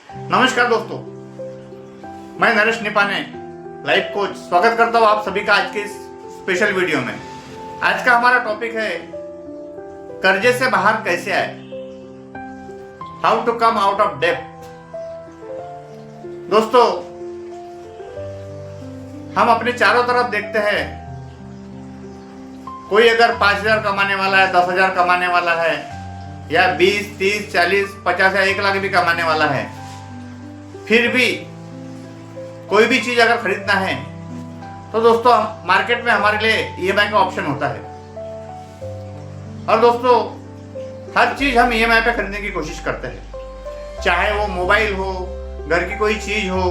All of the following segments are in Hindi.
नमस्कार दोस्तों, मैं नरेश निपाने लाइफ कोच स्वागत करता हूँ आप सभी का आज के इस स्पेशल वीडियो में। आज का हमारा टॉपिक है कर्जे से बाहर कैसे आए, how to come out of डेब्ट। दोस्तों, हम अपने चारों तरफ देखते हैं, कोई अगर 5,000 कमाने वाला है, 10,000 कमाने वाला है, या 20, 30, 40, 50 या 1 लाख भी कमाने वाला है, फिर भी कोई भी चीज अगर खरीदना है तो दोस्तों मार्केट में हमारे लिए ईएमआई का ऑप्शन होता है। और दोस्तों, हर चीज हम ईएमआई पे खरीदने की कोशिश करते हैं, चाहे वो मोबाइल हो, घर की कोई चीज हो,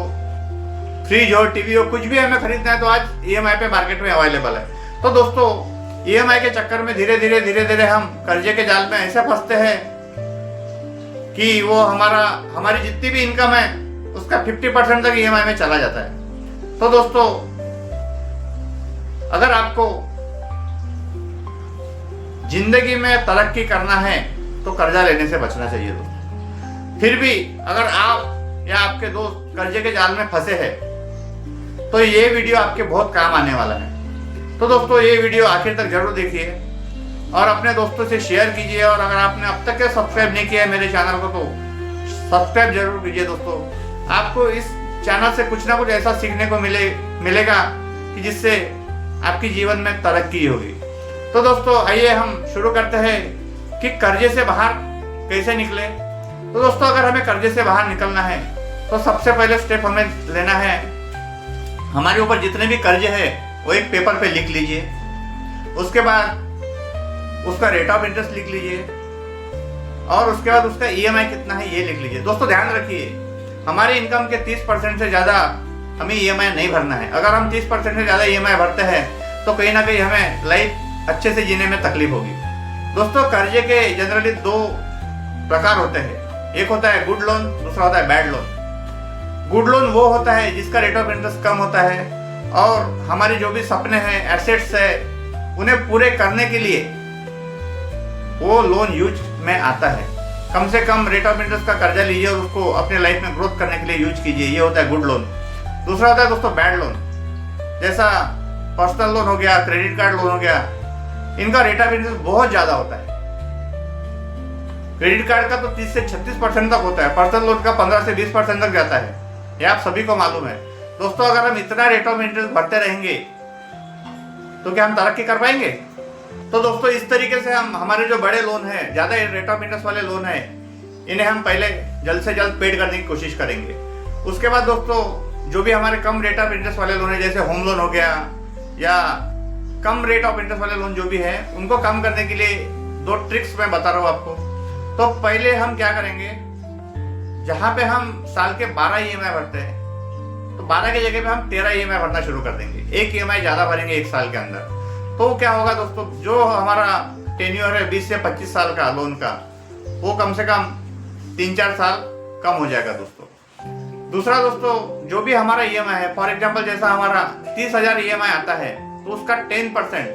फ्रिज हो, टीवी हो, कुछ भी हमें खरीदना है तो आज ईएमआई पे मार्केट में अवेलेबल है। तो दोस्तों, ईएमआई के चक्कर में धीरे धीरे हम कर्जे के जाल में ऐसे फंसते हैं कि वो हमारी जितनी भी इनकम है उसका 50% तक ईएमआई में चला जाता है। तो दोस्तों, अगर आपको जिंदगी में तरक्की करना है तो कर्जा लेने से बचना चाहिए दोस्तों। फिर भी अगर आप या आपके दोस्त कर्जे के जाल में फंसे हैं तो ये वीडियो आपके बहुत काम आने वाला है। तो दोस्तों, ये वीडियो आखिर तक जरूर देखिए और अपने दोस्तों से शेयर कीजिए। और अगर आपने अब तक सब्सक्राइब नहीं किया है मेरे चैनल को तो सब्सक्राइब जरूर कीजिए। दोस्तों, आपको इस चैनल से कुछ ना कुछ ऐसा सीखने को मिलेगा कि जिससे आपकी जीवन में तरक्की होगी। तो दोस्तों, आइए हम शुरू करते हैं कि कर्जे से बाहर कैसे निकले। तो दोस्तों, अगर हमें कर्जे से बाहर निकलना है तो सबसे पहले स्टेप हमें लेना है, हमारे ऊपर जितने भी कर्जे हैं वो एक पेपर पे लिख लीजिए। उसके बाद उसका रेट ऑफ इंटरेस्ट लिख लीजिए और उसके बाद उसका ईएमआई कितना है ये लिख लीजिए। दोस्तों, ध्यान रखिए, हमारी इनकम के 30% से ज़्यादा हमें ईएमआई नहीं भरना है। अगर हम 30% से ज़्यादा ईएमआई भरते हैं तो कहीं ना कहीं हमें लाइफ अच्छे से जीने में तकलीफ होगी। दोस्तों, कर्जे के जनरली 2 प्रकार होते हैं, एक होता है गुड लोन, दूसरा होता है बैड लोन। गुड लोन वो होता है जिसका रेट ऑफ इंटरेस्ट कम होता है और हमारे जो भी सपने हैं, एसेट्स है, उन्हें पूरे करने के लिए वो लोन यूज में आता है। कम से कम रेट ऑफ इंटरेस्ट का कर्जा लीजिए और उसको अपने लाइफ में ग्रोथ करने के लिए यूज कीजिए, ये होता है गुड लोन। दूसरा होता है दोस्तों बैड लोन, जैसा पर्सनल लोन हो गया, क्रेडिट कार्ड लोन हो गया, इनका रेट ऑफ इंटरेस्ट बहुत ज्यादा होता है। क्रेडिट कार्ड का तो 30 से 36% तक होता है, पर्सनल लोन का 15 से 20% तक जाता है, ये आप सभी को मालूम है। दोस्तों, अगर हम इतना रेट ऑफ इंटरेस्ट भरते रहेंगे तो क्या हम तरक्की कर पाएंगे? तो दोस्तों, इस तरीके से हम हमारे जो बड़े लोन हैं, ज्यादा रेट ऑफ इंटरेस्ट वाले लोन हैं, इन्हें हम पहले जल्द से जल्द पेड करने की कोशिश करेंगे। उसके बाद दोस्तों, जो भी हमारे कम रेट ऑफ इंटरेस्ट वाले लोन है, जैसे होम लोन हो गया या कम रेट ऑफ इंटरेस्ट वाले लोन जो भी है, उनको कम करने के लिए 2 ट्रिक्स मैं बता रहा हूँ आपको। तो पहले हम क्या करेंगे, जहां पे हम साल के 12 ईएमआई भरते हैं तो 12 की जगह पे हम 13 ईएमआई भरना शुरू कर देंगे, 1 ईएमआई ज्यादा भरेंगे 1 साल के अंदर। तो क्या होगा दोस्तों, जो हमारा टेन्योर है 20 से 25 साल का लोन का, वो कम से कम 3-4 साल कम हो जाएगा दोस्तों। दूसरा दोस्तों, जो भी हमारा ईएमआई है, फॉर एग्जांपल जैसा हमारा 30,000 ईएमआई आता है तो उसका 10%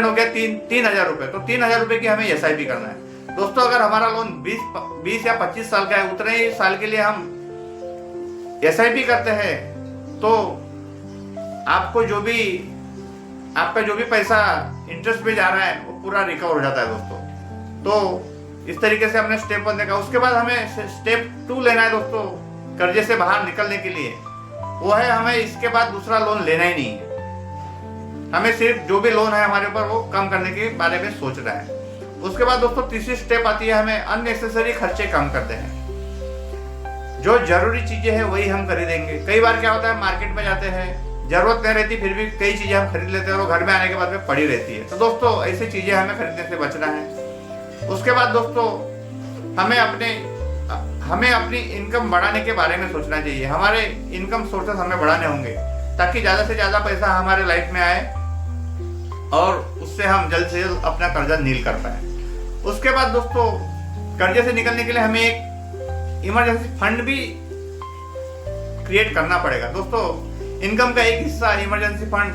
हो गया 3,000 रुपए, तो 3,000 रुपए की हमें एसआईपी करना है। दोस्तों, अगर हमारा लोन 20 या 25 साल का है, उतने ही साल के लिए हम एसआईपी करते हैं तो आपका जो भी पैसा इंटरेस्ट पे जा रहा है वो पूरा रिकवर हो जाता है दोस्तों। तो इस तरीके से हमने स्टेप 1 देखा। उसके बाद हमें स्टेप 2 लेना है दोस्तों, कर्जे से बाहर निकलने के लिए। वो है, हमें इसके बाद दूसरा लोन लेना ही नहीं है, हमें सिर्फ जो भी लोन है हमारे ऊपर वो कम करने के बारे में सोचना है। उसके बाद दोस्तों, तीसरी स्टेप आती है, हमें अननेसेसरी खर्चे कम करते हैं। जो जरूरी चीजें हैं वही हम खरीदेंगे। कई बार क्या होता है, मार्केट में जाते हैं, जरूरत नहीं रहती, फिर भी कई चीजें हम खरीद लेते हैं और घर में आने के बाद में पड़ी रहती है। तो दोस्तों, ऐसी चीजें हमें खरीदने से बचना है। उसके बाद दोस्तों, हमें अपनी इनकम बढ़ाने के बारे में सोचना चाहिए। हमारे इनकम सोर्सेस हमें बढ़ाने होंगे ताकि ज्यादा से ज्यादा पैसा हमारे लाइफ में आए और उससे हम जल्द से जल्द अपना कर्जा नील कर पाए। उसके बाद दोस्तों, कर्जे से निकलने के लिए हमें एक इमरजेंसी फंड भी क्रिएट करना पड़ेगा। दोस्तों, इनकम का एक हिस्सा इमरजेंसी फंड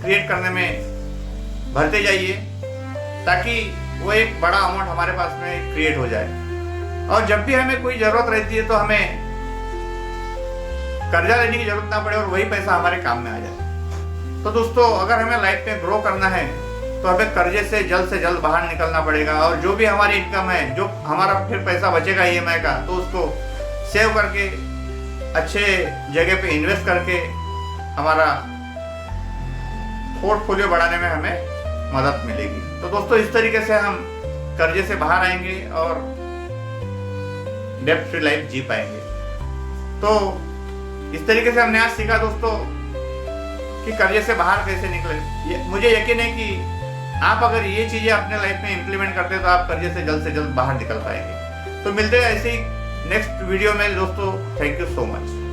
क्रिएट करने में भरते जाइए ताकि वो एक बड़ा अमाउंट हमारे पास में क्रिएट हो जाए। और जब भी हमें कोई जरूरत रहती है तो हमें कर्जा लेने की जरूरत ना पड़े और वही पैसा हमारे काम में आ जाए। तो दोस्तों, अगर हमें लाइफ में ग्रो करना है तो हमें कर्जे से जल्द बाहर निकलना पड़ेगा, और जो भी हमारी इनकम है, जो हमारा फिर पैसा बचेगा ईएमआई का, तो उसको सेव करके अच्छे जगह पे इन्वेस्ट करके हमारा पोर्टफोलियो बढ़ाने में हमें मदद मिलेगी। तो दोस्तों, इस तरीके से हम कर्जे से बाहर आएंगे और डेब्ट फ्री लाइफ जी पाएंगे। तो इस तरीके से हमने आज सीखा दोस्तों कि कर्जे से बाहर कैसे निकले। मुझे यकीन है कि आप अगर ये चीजें अपने लाइफ में इंप्लीमेंट करते हैं तो आप कर्जे से जल्द बाहर निकल पाएंगे। तो मिलते हैं ऐसे ही नेक्स्ट वीडियो में दोस्तों। Thank you so much.